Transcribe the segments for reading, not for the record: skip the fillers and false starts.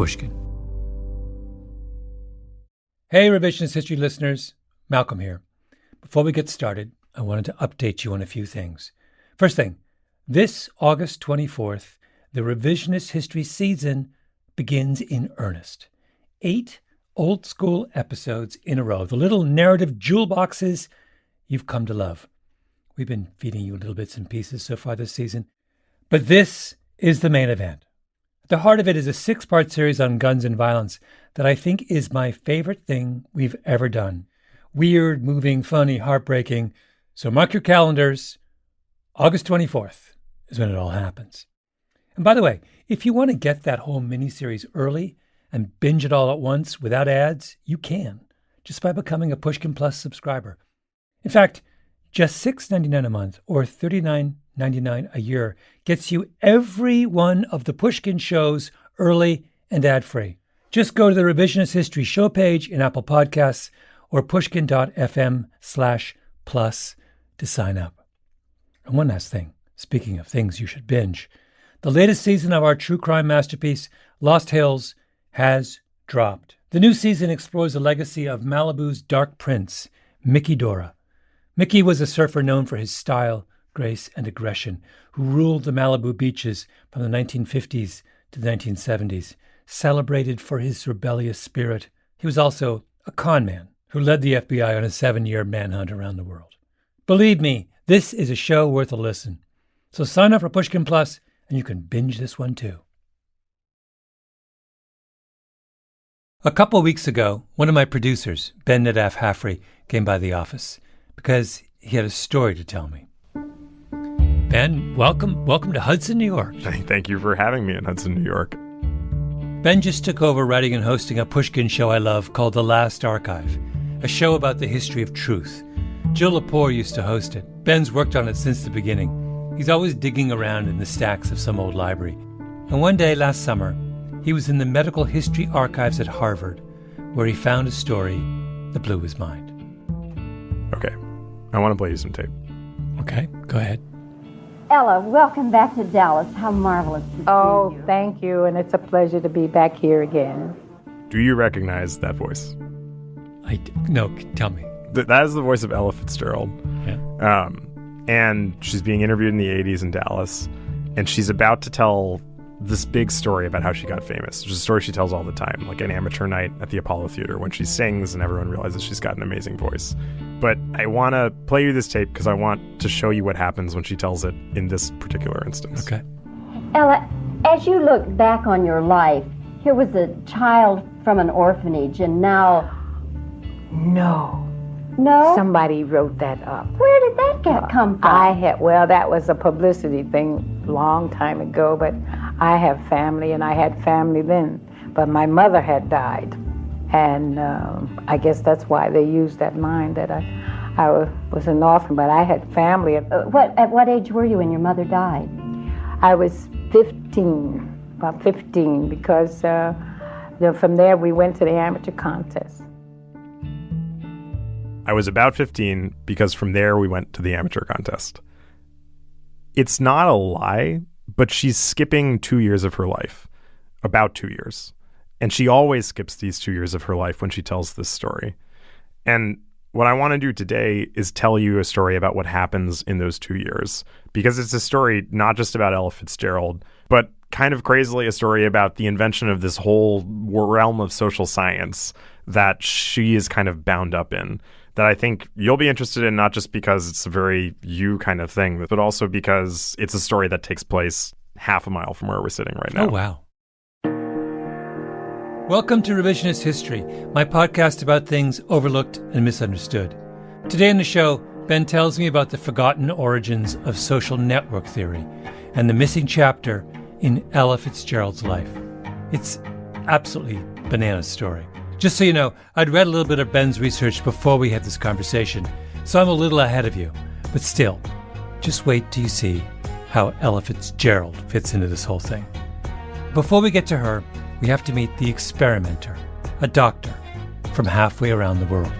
Pushkin. Hey, Revisionist History listeners. Malcolm here. Before we get started, I wanted to update you on a few things. First thing, this August 24th, the Revisionist History season begins in earnest. 8 old-school episodes in a row, the little narrative jewel boxes you've come to love. We've been feeding you little bits and pieces so far this season, but this is the main event. At the heart of it is a 6-part series on guns and violence that I think is my favorite thing we've ever done. Weird, moving, funny, heartbreaking. So mark your calendars. August 24th is when it all happens. And by the way, if you want to get that whole miniseries early and binge it all at once without ads, you can, just by becoming a Pushkin Plus subscriber. In fact, just $6.99 a month or $39.99 a year gets you every one of the Pushkin shows early and ad-free. Just go to the Revisionist History show page in Apple Podcasts or pushkin.fm/plus to sign up. And one last thing, speaking of things you should binge, the latest season of our true crime masterpiece, Lost Hills, has dropped. The new season explores the legacy of Malibu's dark prince, Mickey Dora. Mickey was a surfer known for his style, grace, and aggression, who ruled the Malibu beaches from the 1950s to the 1970s. Celebrated for his rebellious spirit, he was also a con man who led the FBI on a 7-year manhunt around the world. Believe me, this is a show worth a listen. So sign up for Pushkin Plus, and you can binge this one too. A couple weeks ago, one of my producers, Ben Nadaf Haffrey, came by the office because he had a story to tell me. Ben, welcome to Hudson, New York. Thank you for having me in Hudson, New York. Ben just took over writing and hosting a Pushkin show I love called The Last Archive, a show about the history of truth. Jill Lepore used to host it. Ben's worked on it since the beginning. He's always digging around in the stacks of some old library. And one day last summer, he was in the medical history archives at Harvard, where he found a story that blew his mind. Okay, I want to play you some tape. Okay, go ahead. Ella, welcome back to Dallas. How marvelous to see you. Oh, thank you, and it's a pleasure to be back here again. Do you recognize that voice? No, tell me. That is the voice of Ella Fitzgerald. Yeah. And she's being interviewed in the 80s in Dallas, and she's about to tell this big story about how she got famous, which is a story she tells all the time, like an amateur night at the Apollo Theater when she sings and everyone realizes she's got an amazing voice. But I want to play you this tape because I want to show you what happens when she tells it in this particular instance. Okay. Ella, as you look back on your life, here was a child from an orphanage, and now... No. No? Somebody wrote that up. Where did that come from? That was a publicity thing a long time ago, but I have family, and I had family then. But my mother had died, and I guess that's why they used that line that I was an orphan, but I had family. At what age were you when your mother died? I was 15, about 15, because from there we went to the amateur contest. I was about 15 because from there we went to the amateur contest. It's not a lie, but she's skipping 2 years of her life, about 2 years. And she always skips these 2 years of her life when she tells this story. And what I want to do today is tell you a story about what happens in those 2 years, because it's a story not just about Ella Fitzgerald, but kind of crazily a story about the invention of this whole realm of social science that she is kind of bound up in, that I think you'll be interested in, not just because it's a very you kind of thing, but also because it's a story that takes place half a mile from where we're sitting right now. Oh, wow. Welcome to Revisionist History, my podcast about things overlooked and misunderstood. Today on the show, Ben tells me about the forgotten origins of social network theory and the missing chapter in Ella Fitzgerald's life. It's absolutely bananas story. Just so you know, I'd read a little bit of Ben's research before we had this conversation, so I'm a little ahead of you. But still, just wait till you see how Ella Fitzgerald fits into this whole thing. Before we get to her, we have to meet the experimenter, a doctor from halfway around the world.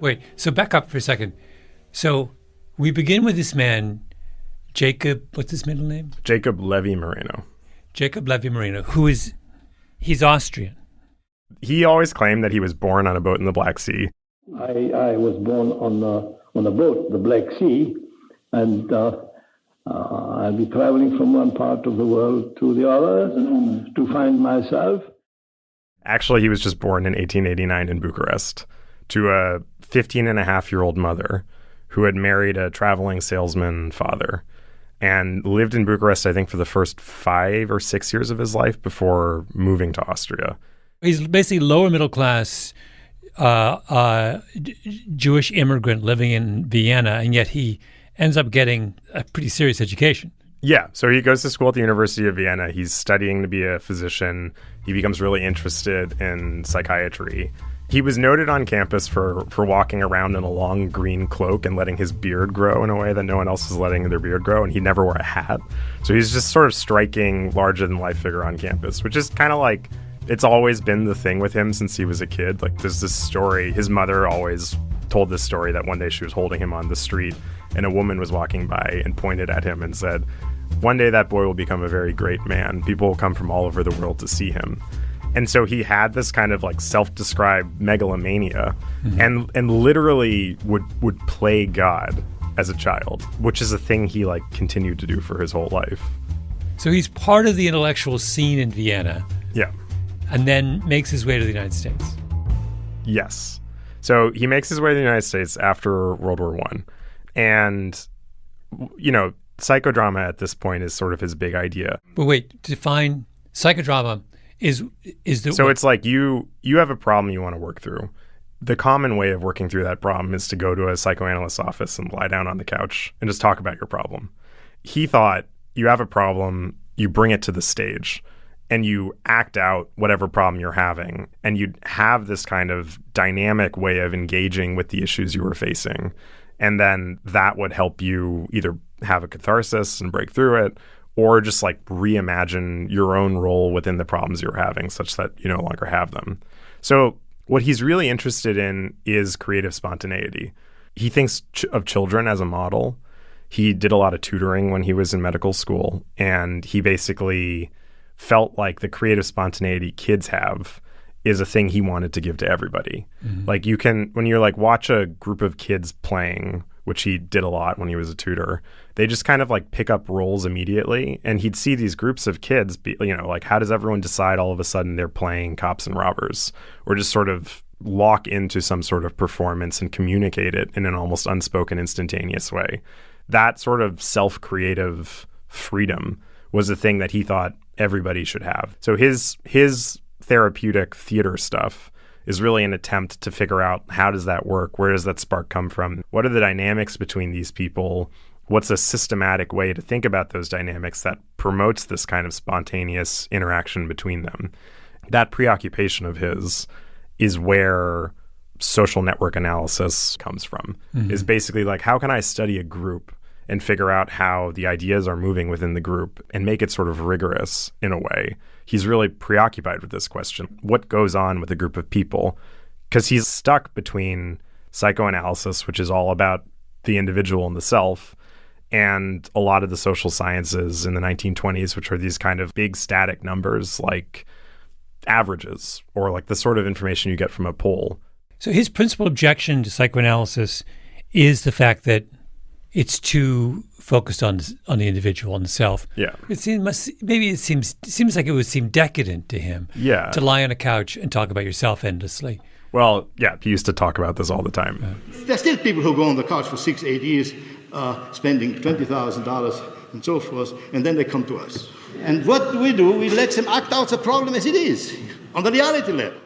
Wait, so back up for a second. So we begin with this man Jacob, what's his middle name? Jacob Levy Moreno. Jacob Levy Moreno, he's Austrian. He always claimed that he was born on a boat in the Black Sea. I was born on a boat, the Black Sea, and I'll be traveling from one part of the world to the other to find myself. Actually, he was just born in 1889 in Bucharest to a 15-and-a-half-year-old mother who had married a traveling salesman father and lived in Bucharest, I think, for the first 5 or 6 years of his life before moving to Austria. He's basically lower middle class Jewish immigrant living in Vienna, and yet he ends up getting a pretty serious education. Yeah, so he goes to school at the University of Vienna. He's studying to be a physician. He becomes really interested in psychiatry. He was noted on campus for walking around in a long green cloak and letting his beard grow in a way that no one else was letting their beard grow, and he never wore a hat. So he's just sort of striking larger-than-life figure on campus, which is kind of like, it's always been the thing with him since he was a kid. Like, there's this story, his mother always told this story that one day she was holding him on the street, and a woman was walking by and pointed at him and said, "One day that boy will become a very great man. People will come from all over the world to see him." And so he had this kind of like self-described megalomania, and literally would play God as a child, which is a thing he like continued to do for his whole life. So he's part of the intellectual scene in Vienna. Yeah. And then makes his way to the United States. Yes. So he makes his way to the United States after World War I. And, you know, psychodrama at this point is sort of his big idea. But wait, define psychodrama is the... So it's like you have a problem you want to work through. The common way of working through that problem is to go to a psychoanalyst's office and lie down on the couch and just talk about your problem. He thought, you have a problem, you bring it to the stage, and you act out whatever problem you're having, and you'd have this kind of dynamic way of engaging with the issues you were facing. And then that would help you either have a catharsis and break through it, or just like reimagine your own role within the problems you're having such that you no longer have them. So what he's really interested in is creative spontaneity. He thinks of children as a model. He did a lot of tutoring when he was in medical school, and he basically felt like the creative spontaneity kids have is a thing he wanted to give to everybody. Mm-hmm. Like you can, when you're like watch a group of kids playing, which he did a lot when he was a tutor, they just kind of like pick up roles immediately. And he'd see these groups of kids be, you know, like how does everyone decide all of a sudden they're playing cops and robbers, or just sort of lock into some sort of performance and communicate it in an almost unspoken, instantaneous way. That sort of self-creative freedom was the thing that he thought everybody should have. So his therapeutic theater stuff is really an attempt to figure out how does that work? Where does that spark come from? What are the dynamics between these people? What's a systematic way to think about those dynamics that promotes this kind of spontaneous interaction between them? That Preoccupation of his is where social network analysis comes from. Mm-hmm. Is basically like, how can I study a group and figure out how the ideas are moving within the group and make it sort of rigorous in a way? He's really preoccupied with this question. What goes on with a group of people? Because he's stuck between psychoanalysis, which is all about the individual and the self, and a lot of the social sciences in the 1920s, which are these kind of big static numbers like averages or like the sort of information you get from a poll. So his principal objection to psychoanalysis is the fact that it's too focused on the individual and the self. Yeah. It seems like it would seem decadent to him. Yeah. To lie on a couch and talk about yourself endlessly. Well, yeah, he used to talk about this all the time. There's still people who go on the couch for 6-8 years, spending $20,000 and so forth, and then they come to us. And what do? We let them act out the problem as it is, on the reality level.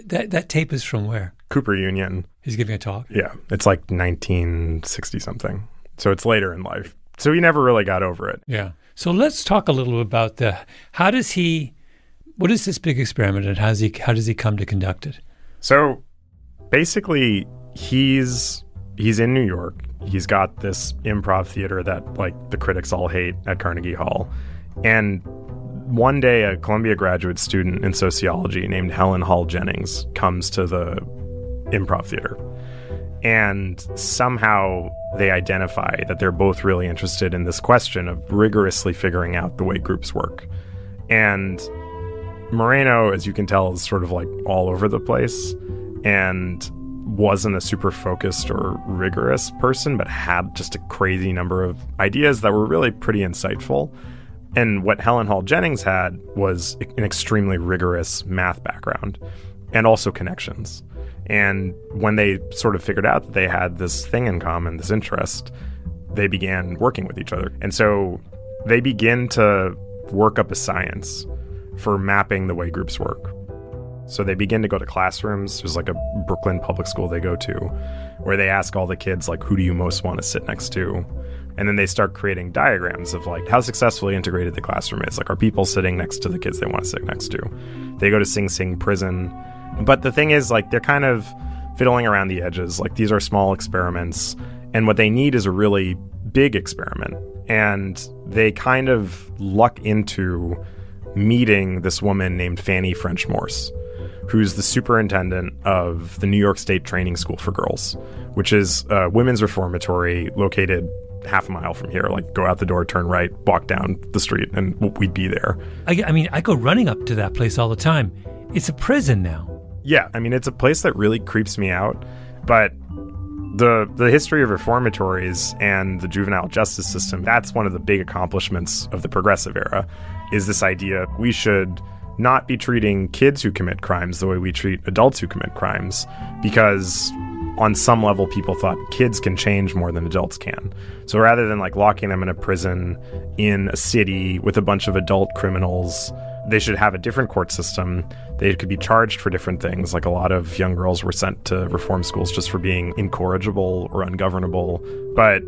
That tape is from where? Cooper Union. He's giving a talk? Yeah. It's like 1960-something. So it's later in life. So he never really got over it. Yeah. So let's talk a little about what is this big experiment and how does he come to conduct it? So basically he's in New York. He's got this improv theater that like the critics all hate at Carnegie Hall. And one day a Columbia graduate student in sociology named Helen Hall Jennings comes to the improv theater. And somehow they identify that they're both really interested in this question of rigorously figuring out the way groups work. And Moreno, as you can tell, is sort of like all over the place and wasn't a super focused or rigorous person, but had just a crazy number of ideas that were really pretty insightful. And what Helen Hall Jennings had was an extremely rigorous math background and also connections. And when they sort of figured out that they had this thing in common, this interest, they began working with each other. And so they begin to work up a science for mapping the way groups work. So they begin to go to classrooms. There's like a Brooklyn public school they go to where they ask all the kids, like, who do you most want to sit next to? And then they start creating diagrams of like how successfully integrated the classroom is. Like, are people sitting next to the kids they want to sit next to? They go to Sing Sing prison. But the thing is, like, they're kind of fiddling around the edges. Like, these are small experiments. And what they need is a really big experiment. And they kind of luck into meeting this woman named Fanny French Morse, who's the superintendent of the New York State Training School for Girls, which is a women's reformatory located half a mile from here. Like, go out the door, turn right, walk down the street, and we'd be there. I mean, I go running up to that place all the time. It's a prison now. Yeah, I mean, it's a place that really creeps me out. But the history of reformatories and the juvenile justice system, that's one of the big accomplishments of the progressive era, is this idea we should not be treating kids who commit crimes the way we treat adults who commit crimes, because on some level people thought kids can change more than adults can. So rather than like locking them in a prison in a city with a bunch of adult criminals, they should have a different court system. They could be charged for different things. Like, a lot of young girls were sent to reform schools just for being incorrigible or ungovernable. But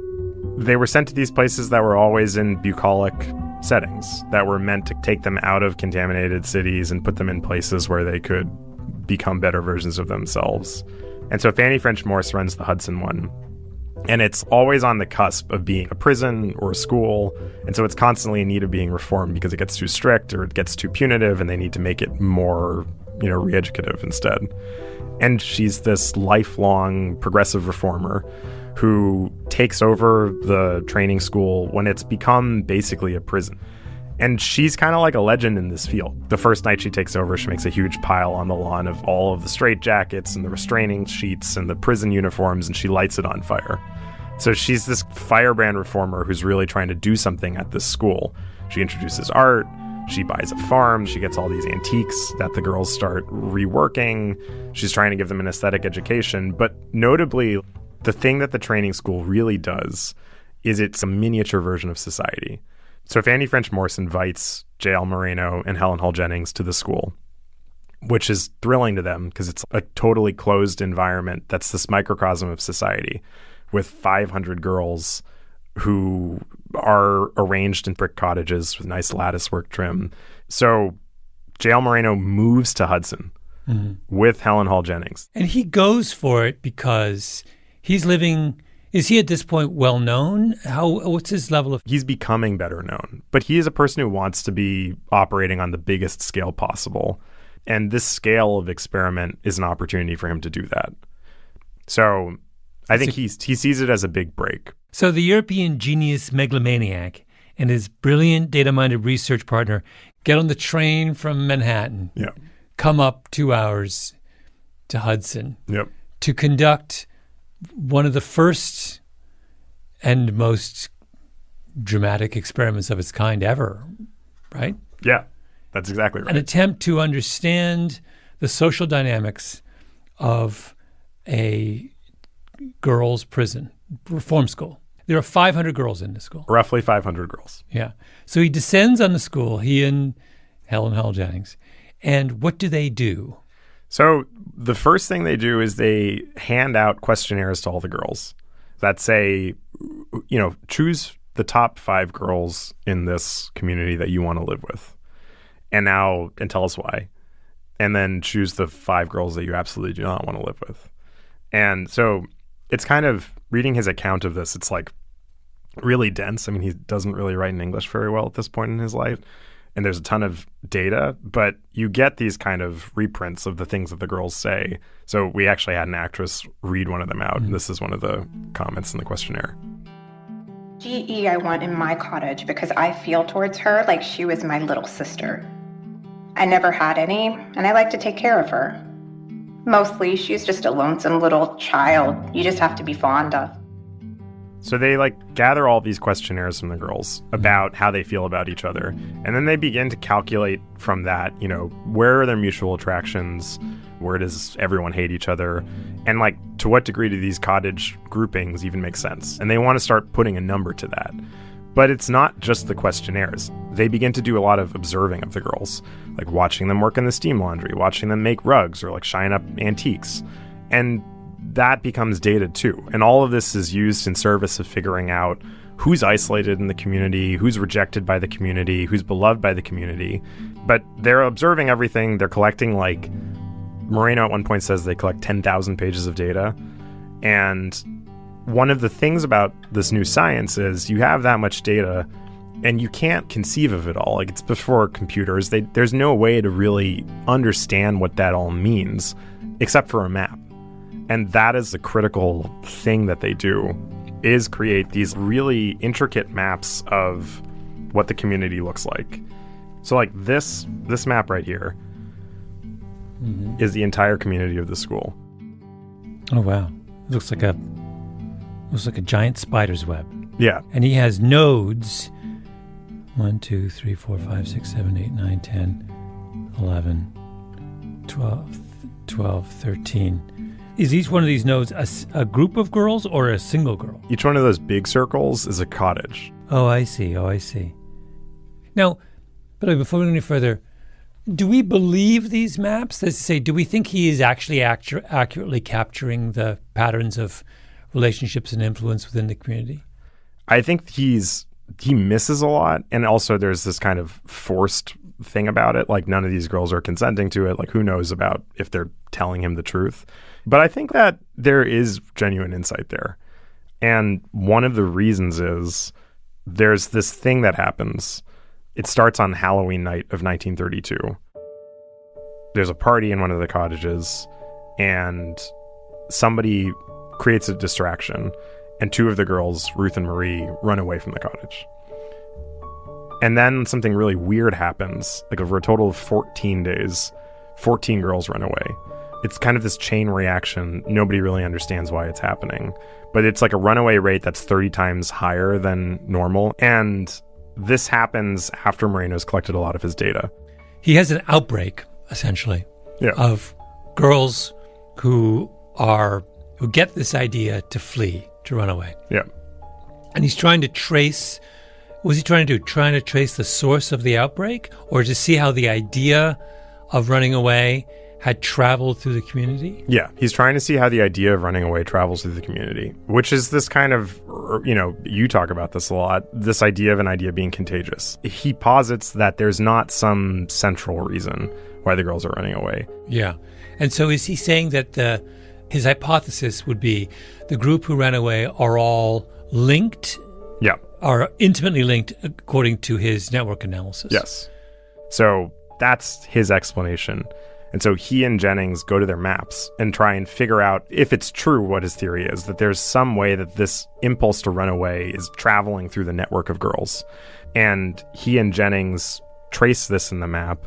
they were sent to these places that were always in bucolic settings that were meant to take them out of contaminated cities and put them in places where they could become better versions of themselves. And so Fanny French Morse runs the Hudson one. And it's always on the cusp of being a prison or a school. And so it's constantly in need of being reformed because it gets too strict or it gets too punitive, and they need to make it more, re-educative instead. And she's this lifelong progressive reformer who takes over the training school when it's become basically a prison. And she's kind of like a legend in this field. The first night she takes over, she makes a huge pile on the lawn of all of the straitjackets and the restraining sheets and the prison uniforms, and she lights it on fire. So she's this firebrand reformer who's really trying to do something at this school. She introduces art, she buys a farm, she gets all these antiques that the girls start reworking. She's trying to give them an aesthetic education. But notably, the thing that the training school really does is it's a miniature version of society. So Fanny French Morse invites J.L. Moreno and Helen Hall Jennings to the school, which is thrilling to them because it's a totally closed environment that's this microcosm of society with 500 girls who are arranged in brick cottages with nice latticework trim. So J.L. Moreno moves to Hudson with Helen Hall Jennings. And he goes for it because he's living... Is he at this point well known? What's his level of... He's becoming better known, but he is a person who wants to be operating on the biggest scale possible. And this scale of experiment is an opportunity for him to do that. So I think he sees it as a big break. So the European genius megalomaniac and his brilliant data-minded research partner get on the train from Manhattan, come up 2 hours to Hudson to conduct one of the first and most dramatic experiments of its kind ever, right? Yeah, that's exactly right. An attempt to understand the social dynamics of a girls' prison, reform school. There are 500 girls in the school. Roughly 500 girls. Yeah. So he descends on the school, he and Helen Hall Jennings. And what do they do? So the first thing they do is they hand out questionnaires to all the girls that say, choose the top 5 girls in this community that you want to live with. And tell us why. And then choose the 5 girls that you absolutely do not want to live with. And so it's kind of, reading his account of this, it's like really dense. I mean, he doesn't really write in English very well at this point in his life. and there's a ton of data, but you get these kind of reprints of the things that the girls say. So we actually had an actress read one of them out, and this is one of the comments in the questionnaire. GE I want in my cottage because I feel towards her like she was my little sister. I never had any, and I like to take care of her. Mostly, she's just a lonesome little child you just have to be fond of. So they gather all these questionnaires from the girls about how they feel about each other. And then they begin to calculate from that, where are their mutual attractions? Where does everyone hate each other? And to what degree do these cottage groupings even make sense? And they want to start putting a number to that. But it's not just the questionnaires. They begin to do a lot of observing of the girls, like watching them work in the steam laundry, watching them make rugs or shine up antiques. And that becomes data too. And all of this is used in service of figuring out who's isolated in the community, who's rejected by the community, who's beloved by the community. But they're observing everything. They're collecting, Moreno at one point says they collect 10,000 pages of data. And one of the things about this new science is you have that much data and you can't conceive of it all. It's before computers. There's no way to really understand what that all means except for a map. And that is the critical thing that they do, is create these really intricate maps of what the community looks like. So this map right here is the entire community of the school. Oh, wow. It looks like a giant spider's web. Yeah. And he has nodes 1, 2, 3, 4, 5, 6, 7, 8, 9, 10, 11, 12, 13. Is each one of these nodes a group of girls or a single girl? Each one of those big circles is a cottage. Oh, I see. Now, but before we go any further, do we believe these maps? That is to say, do we think he is actually accurately capturing the patterns of relationships and influence within the community? I think he misses a lot. And also there's this kind of forced thing about it. None of these girls are consenting to it. Who knows about if they're telling him the truth? But I think that there is genuine insight there. And one of the reasons is there's this thing that happens. It starts on Halloween night of 1932. There's a party in one of the cottages, and somebody creates a distraction, and two of the girls, Ruth and Marie, run away from the cottage. And then something really weird happens. Over a total of 14 days, 14 girls run away. It's kind of this chain reaction. Nobody really understands why it's happening. But it's a runaway rate that's 30 times higher than normal. And this happens after Moreno's collected a lot of his data. He has an outbreak, essentially, of girls who get this idea to flee, to run away. Yeah. And he's trying to trace, what was he trying to do? Trying to trace the source of the outbreak, or to see how the idea of running away had traveled through the community? Yeah, he's trying to see how the idea of running away travels through the community, which is this kind of, you talk about this a lot, this idea of an idea being contagious. He posits that there's not some central reason why the girls are running away. Yeah. And so is he saying that his hypothesis would be the group who ran away are all linked? Yeah. Are intimately linked according to his network analysis? Yes. So that's his explanation. And so he and Jennings go to their maps and try and figure out if it's true what his theory is, that there's some way that this impulse to run away is traveling through the network of girls. And he and Jennings trace this in the map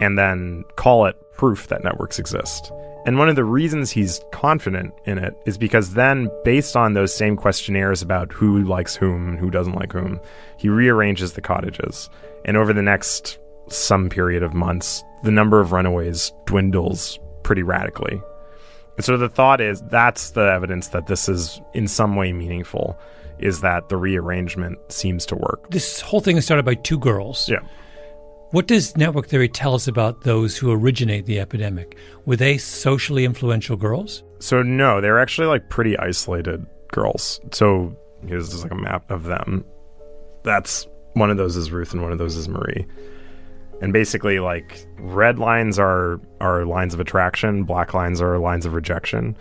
and then call it proof that networks exist. And one of the reasons he's confident in it is because then, based on those same questionnaires about who likes whom and who doesn't like whom, he rearranges the cottages. And over the next some period of months, the number of runaways dwindles pretty radically. And so the thought is that's the evidence that this is in some way meaningful, is that the rearrangement seems to work. This whole thing is started by two girls. Yeah. What does network theory tell us about those who originate the epidemic? Were they socially influential girls? So no, they're actually pretty isolated girls. So here's just a map of them. That's one of those is Ruth and one of those is Marie. And basically, red lines are lines of attraction, black lines are lines of rejection.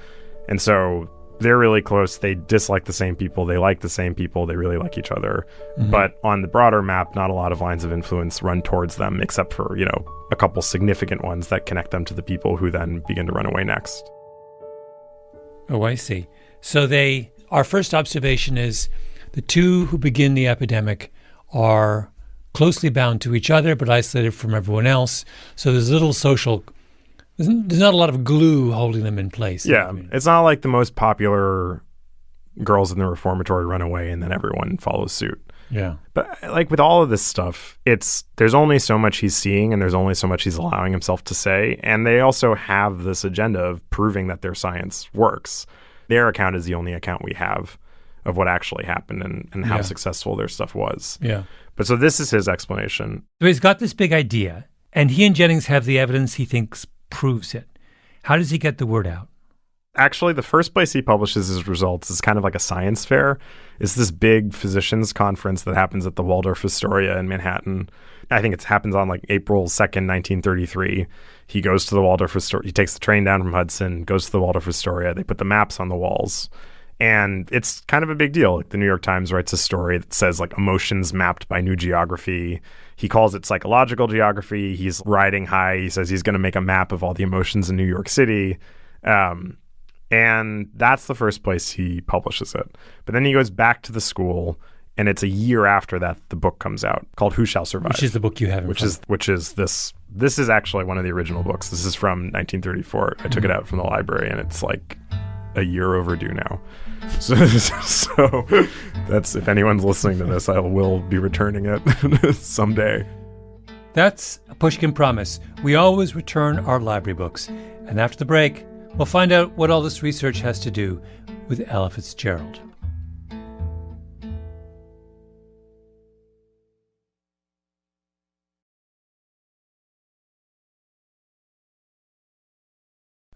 And so They're really close. They dislike the same people. They like the same people. They really like each other. Mm-hmm. But on the broader map, not a lot of lines of influence run towards them, except for, a couple significant ones that connect them to the people who then begin to run away next. Oh, I see. So our first observation is the two who begin the epidemic are closely bound to each other, but isolated from everyone else. So there's there's not a lot of glue holding them in place. Yeah, it's not like the most popular girls in the reformatory run away and then everyone follows suit. Yeah. But like with all of this stuff, there's only so much he's seeing and there's only so much he's allowing himself to say. And they also have this agenda of proving that their science works. Their account is the only account we have of what actually happened and how successful their stuff was. Yeah. But so this is his explanation. So he's got this big idea, and he and Jennings have the evidence he thinks proves it. How does he get the word out? Actually, the first place he publishes his results is kind of like a science fair. It's this big physicians conference that happens at the Waldorf Astoria in Manhattan. I think it happens on like April 2nd, 1933. He goes to the Waldorf Astoria. He takes the train down from Hudson, goes to the Waldorf Astoria. They put the maps on the walls. And it's kind of a big deal. Like the New York Times writes a story that says like emotions mapped by new geography. He calls it psychological geography. He's riding high. He says he's going to make a map of all the emotions in New York City. And that's the first place he publishes it. But then he goes back to the school, and it's a year after that the book comes out called Who Shall Survive? Which is the book you have in front. Which is this. This is actually one of the original books. This is from 1934. I took it out from the library, and it's like a year overdue now. So that's, if anyone's listening to this, I will be returning it someday. That's a Pushkin promise. We always return our library books. And after the break, we'll find out what all this research has to do with Ella Fitzgerald.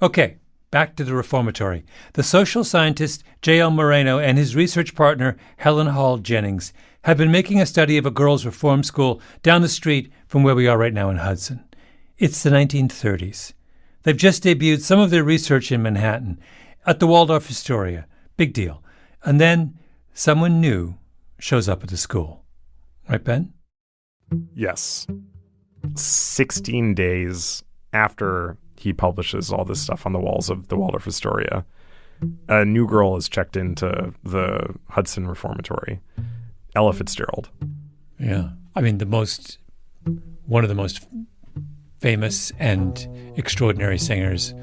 Okay, back to the reformatory. The social scientist J.L. Moreno and his research partner Helen Hall Jennings have been making a study of a girls' reform school down the street from where we are right now in Hudson. It's the 1930s. They've just debuted some of their research in Manhattan at the Waldorf Astoria. Big deal. And then someone new shows up at the school. Right, Ben? Yes. 16 days after he publishes all this stuff on the walls of the Waldorf Astoria, a new girl is checked into the Hudson Reformatory, Ella Fitzgerald. Yeah. I mean, one of the most famous and extraordinary singers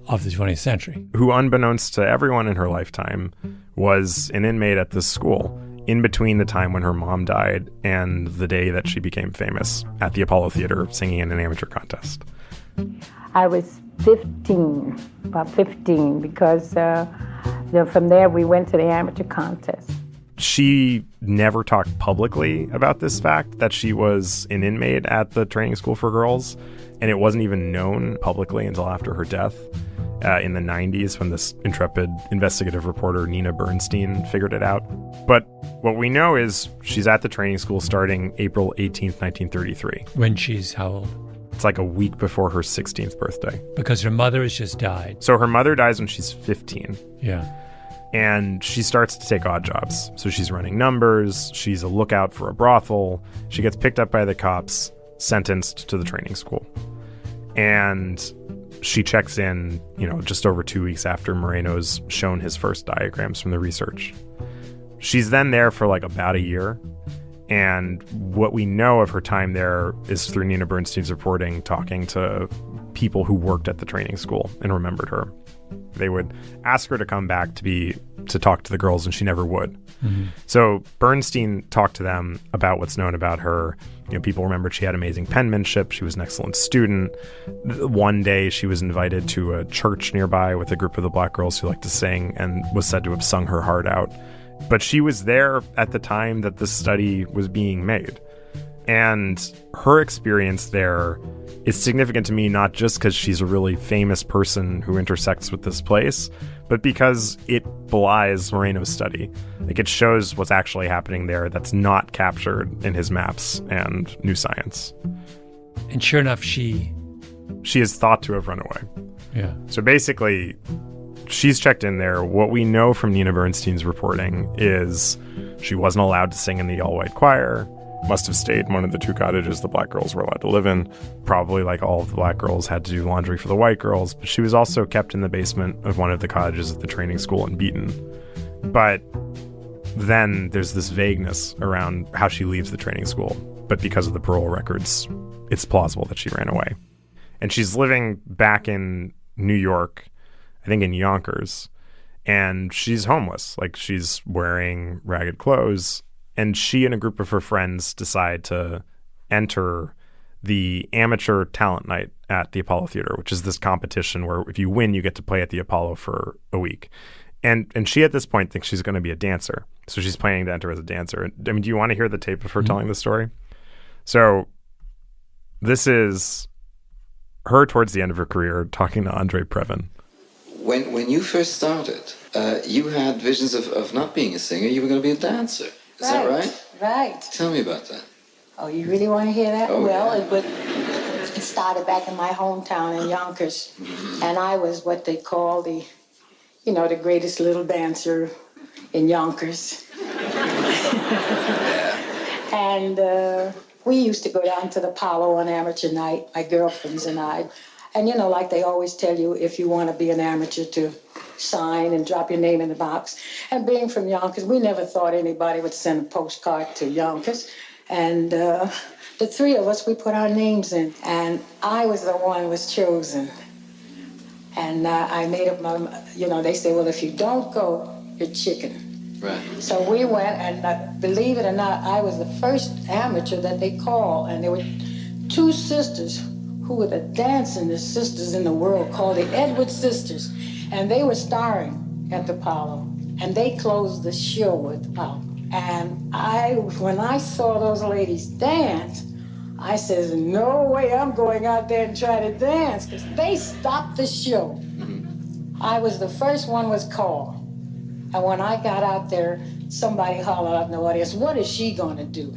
of the 20th century. Who, unbeknownst to everyone in her lifetime, was an inmate at this school in between the time when her mom died and the day that she became famous at the Apollo Theater singing in an amateur contest. I was 15, about 15, because from there we went to the amateur contest. She never talked publicly about this fact that she was an inmate at the training school for girls, and it wasn't even known publicly until after her death in the 90s when this intrepid investigative reporter Nina Bernstein figured it out. But what we know is she's at the training school starting April 18th, 1933. When she's how old? It's like a week before her 16th birthday. Because her mother has just died. So her mother dies when she's 15. Yeah. And she starts to take odd jobs. So she's running numbers. She's a lookout for a brothel. She gets picked up by the cops, sentenced to the training school. And she checks in, just over 2 weeks after Moreno's shown his first diagrams from the research. She's then there for like about a year. And what we know of her time there is through Nina Bernstein's reporting, talking to people who worked at the training school and remembered her. They would ask her to come back to talk to the girls, and she never would. Mm-hmm. So Bernstein talked to them about what's known about her. People remembered she had amazing penmanship. She was an excellent student. One day she was invited to a church nearby with a group of the black girls who liked to sing and was said to have sung her heart out. But she was there at the time that the study was being made. And her experience there is significant to me, not just because she's a really famous person who intersects with this place, but because it belies Moreno's study. Like, it shows what's actually happening there that's not captured in his maps and new science. And sure enough, she is thought to have run away. Yeah. So basically, she's checked in there. What we know from Nina Bernstein's reporting is she wasn't allowed to sing in the all-white choir, must have stayed in one of the 2 cottages the black girls were allowed to live in. Probably, like all of the black girls, had to do laundry for the white girls, but she was also kept in the basement of one of the cottages at the training school and beaten. But then there's this vagueness around how she leaves the training school. But because of the parole records, it's plausible that she ran away. And she's living back in New York, I think in Yonkers, and she's homeless. Like, she's wearing ragged clothes, and she and a group of her friends decide to enter the amateur talent night at the Apollo Theater, which is this competition where if you win, you get to play at the Apollo for a week. And she at this point thinks she's going to be a dancer. So she's planning to enter as a dancer. I mean, do you want to hear the tape of her telling the story? So this is her towards the end of her career talking to Andre Previn. When you first started, you had visions of not being a singer. You were going to be a dancer. Is that right? Right. Tell me about that. Oh, you really want to hear that? Oh, well, yeah. It started back in my hometown in Yonkers. And I was what they call the greatest little dancer in Yonkers. And we used to go down to the Apollo on amateur night, my girlfriends and I. And, like they always tell you, if you want to be an amateur, to sign and drop your name in the box. And being from Yonkers, we never thought anybody would send a postcard to Yonkers. And the 3 of us, we put our names in. And I was the one who was chosen. And I made up my, they say, well, if you don't go, you're chicken. Right. So we went, and believe it or not, I was the first amateur that they called. And there were 2 sisters who were the dancingest sisters in the world, called the Edward Sisters. And they were starring at the Apollo. And they closed the show at the Apollo. And when I saw those ladies dance, I says, no way I'm going out there and try to dance, because they stopped the show. Mm-hmm. I was the first one was called. And when I got out there, somebody hollered out in the audience, what is she going to do?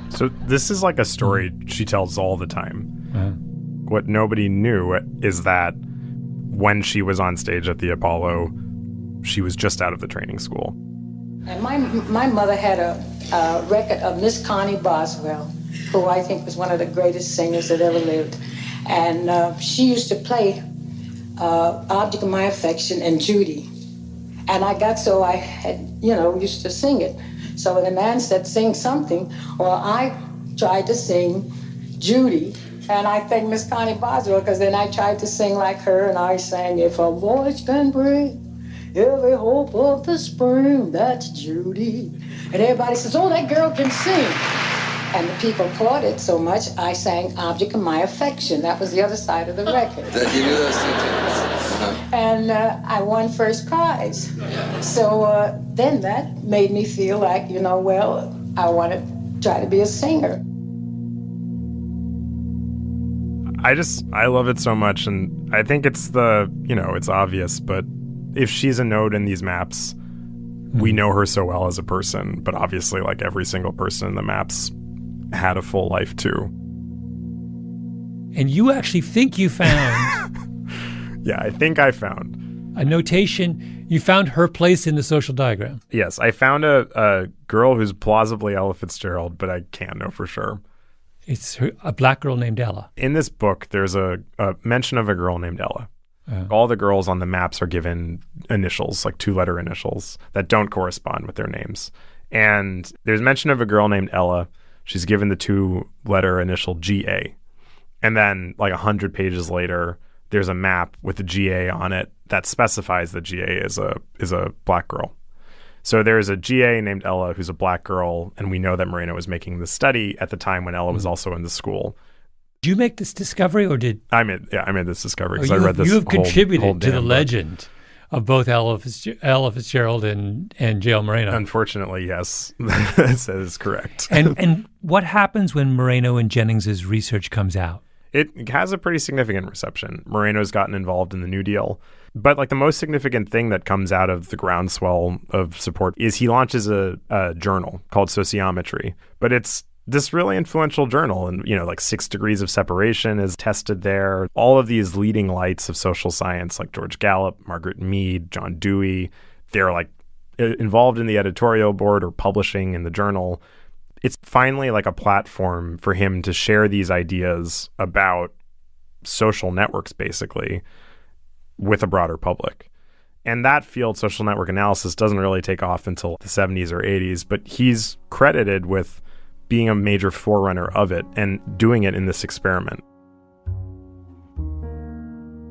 So this is like a story she tells all the time. Uh-huh. What nobody knew is that when she was on stage at the Apollo, she was just out of the training school. And my mother had a record of Miss Connie Boswell, who I think was one of the greatest singers that ever lived. And she used to play Object of My Affection and Judy. And I got so I had, used to sing it. So when the man said, sing something, well, I tried to sing Judy. And I thanked Miss Connie Boswell, because then I tried to sing like her, and I sang, if a voice can bring every hope of the spring, that's Judy. And everybody says, oh, that girl can sing. And the people applauded so much, I sang Object of My Affection. That was the other side of the record. You knew those 2 things. Uh-huh. And I won first prize. Yeah. So then that made me feel like, well, I want to try to be a singer. I love it so much, and I think it's it's obvious, but if she's a node in these maps, we know her so well as a person, but obviously, like every single person in the maps had a full life too. And you actually think you found... Yeah, I think I found... a notation. You found her place in the social diagram. Yes, I found a girl who's plausibly Ella Fitzgerald, but I can't know for sure. It's a black girl named Ella. In this book, there's a mention of a girl named Ella. All the girls on the maps are given initials, like 2-letter initials, that don't correspond with their names. And there's mention of a girl named Ella. She's given the 2-letter initial GA. And then, like 100 pages later, there's a map with a GA on it that specifies that GA is a black girl. So there's a GA named Ella who's a black girl, and we know that Moreno was making the study at the time when Ella was also in the school. Did you make this discovery, or did... I made this discovery because I read this. You have contributed whole to the book. Legend of both Ella Fitzgerald and J.L. Moreno. Unfortunately, yes. That is correct. And what happens when Moreno and Jennings's research comes out? It has a pretty significant reception. Moreno's gotten involved in the New Deal. But like the most significant thing that comes out of the groundswell of support is he launches a journal called Sociometry. But it's this really influential journal. And, like 6 Degrees of Separation is tested there. All of these leading lights of social science, like George Gallup, Margaret Mead, John Dewey, they're like involved in the editorial board or publishing in the journal. It's finally like a platform for him to share these ideas about social networks, basically, with a broader public. And that field, social network analysis, doesn't really take off until the 70s or 80s, but he's credited with being a major forerunner of it and doing it in this experiment.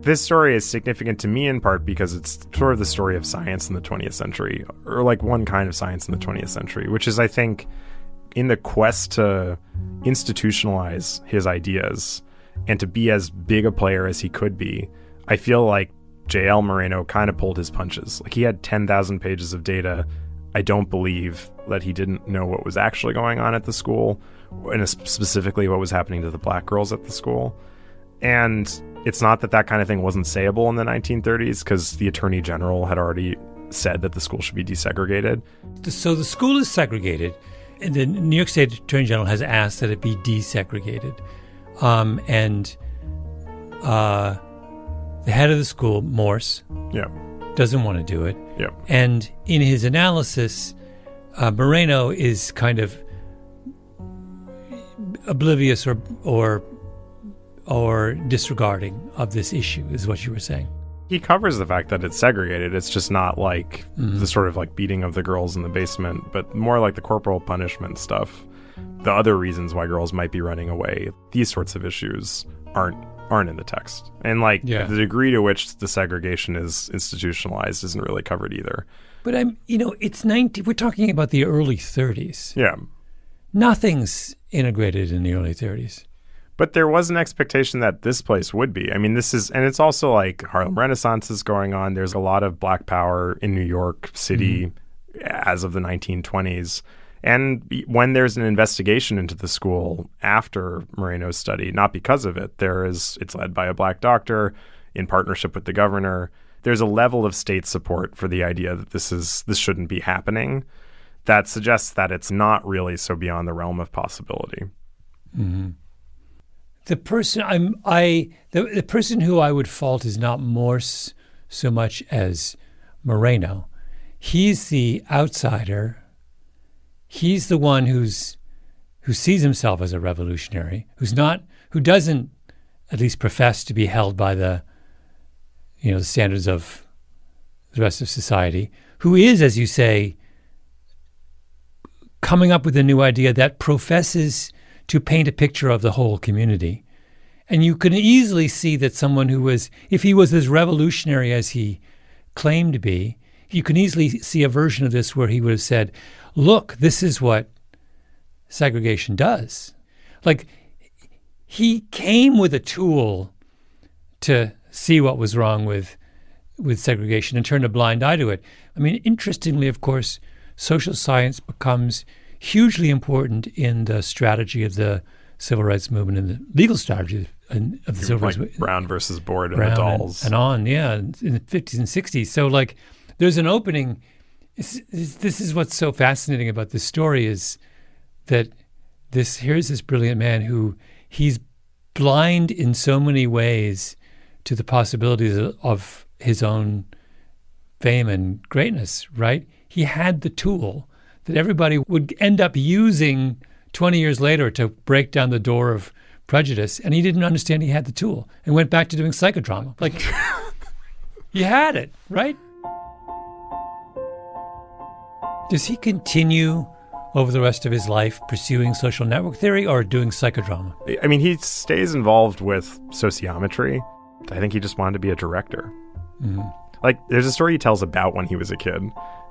This story is significant to me in part because it's sort of the story of science in the 20th century, or like one kind of science in the 20th century, which is, I think, in the quest to institutionalize his ideas and to be as big a player as he could be, I feel like J.L. Moreno kind of pulled his punches. Like, he had 10,000 pages of data. I don't believe that he didn't know what was actually going on at the school, and specifically what was happening to the black girls at the school. And it's not that kind of thing wasn't sayable in the 1930s, because the Attorney General had already said that the school should be desegregated. So the school is segregated, and the New York State Attorney General has asked that it be desegregated. The head of the school, Morse, doesn't want to do it. And in his analysis, Moreno is kind of oblivious or disregarding of this issue, is what you were saying. He covers the fact that it's segregated. It's just not like the sort of like beating of the girls in the basement, but more like the corporal punishment stuff. The other reasons why girls might be running away, these sorts of issues aren't in the text. And the degree to which the segregation is institutionalized isn't really covered either. But it's we're talking about the early 30s. Yeah. Nothing's integrated in the early 30s. But there was an expectation that this place would be. I mean, and it's also like Harlem Renaissance is going on. There's a lot of Black power in New York City as of the 1920s. And when there's an investigation into the school after Moreno's study, not because of it, it's led by a Black doctor in partnership with the governor. There's a level of state support for the idea that this shouldn't be happening that suggests that it's not really so beyond the realm of possibility. Mm-hmm. The person who I would fault is not Morse so much as Moreno. He's the outsider. He's the one who sees himself as a revolutionary, who doesn't at least profess to be held by the standards of the rest of society, who is, as you say, coming up with a new idea that professes to paint a picture of the whole community. And you can easily see that someone if he was as revolutionary as he claimed to be, you can easily see a version of this where he would have said, look, this is what segregation does. Like, he came with a tool to see what was wrong with segregation and turn a blind eye to it. I mean, interestingly, of course, social science becomes hugely important in the strategy of the civil rights movement and the legal strategy of the civil rights movement. Brown versus Board and the dolls. And on, in the 50s and 60s. So, there's an opening. This is what's so fascinating about this story is that here's this brilliant man who he's blind in so many ways to the possibilities of his own fame and greatness, right? He had the tool that everybody would end up using 20 years later to break down the door of prejudice, and he didn't understand he had the tool and went back to doing psychodrama. He had it, right? Does he continue over the rest of his life pursuing social network theory or doing psychodrama? I mean, he stays involved with sociometry. I think he just wanted to be a director. Mm-hmm. There's a story he tells about when he was a kid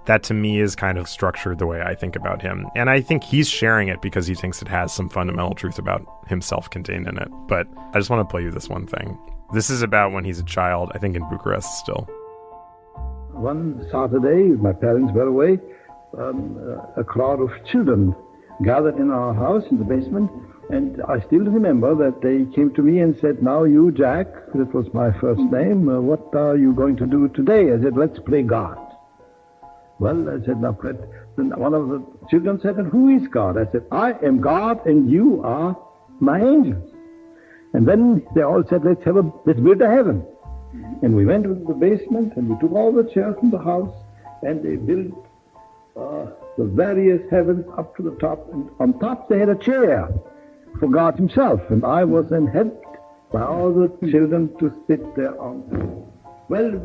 that to me is kind of structured the way I think about him. And I think he's sharing it because he thinks it has some fundamental truth about himself contained in it. But I just want to play you this one thing. This is about when he's a child, I think in Bucharest still. One Saturday, my parents were away. A crowd of children gathered in our house in the basement, and I still remember that they came to me and said, now you, Jack, that was my first name, what are you going to do today? I said, let's play God. Well, I said, now, Fred. Then one of the children said, and who is God? I said, I am God and you are my angels. And then they all said, let's build a heaven. And we went into the basement and we took all the chairs from the house and they built the various heavens up to the top. And on top they had a chair for God himself. And I was then helped by all the children to sit there on. Well,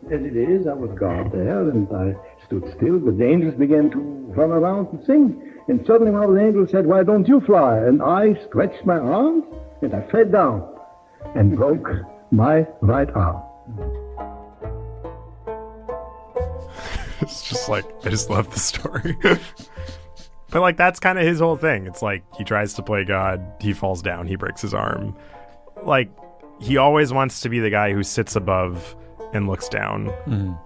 as it is, I was God there, and I stood still, but the angels began to run around and sing. And suddenly one of the angels said, why don't you fly? And I stretched my arms, and I fell down and broke my right arm. It's just like, I just love the story. But like, that's kind of his whole thing. It's like, he tries to play God, he falls down, he breaks his arm. Like, he always wants to be the guy who sits above and looks down,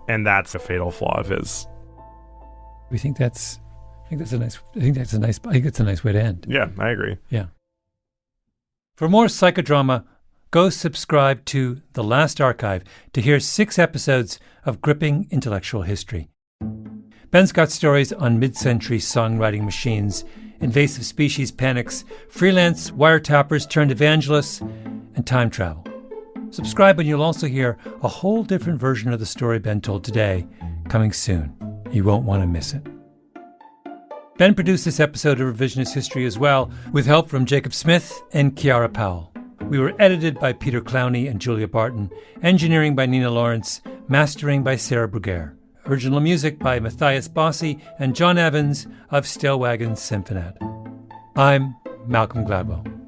and that's a fatal flaw of his. I think it's a nice way to end. Yeah, I agree. Yeah. For more psychodrama, go subscribe to The Last Archive to hear 6 episodes of gripping intellectual history. Ben's got stories on mid-century songwriting machines, invasive species panics, freelance wiretappers turned evangelists, and time travel. Subscribe and you'll also hear a whole different version of the story Ben told today, coming soon. You won't want to miss it. Ben produced this episode of Revisionist History as well, with help from Jacob Smith and Kiara Powell. We were edited by Peter Clowney and Julia Barton, engineering by Nina Lawrence, mastering by Sarah Bruguer. Original music by Matthias Bossi and John Evans of Stellwagen Symphonette. I'm Malcolm Gladwell.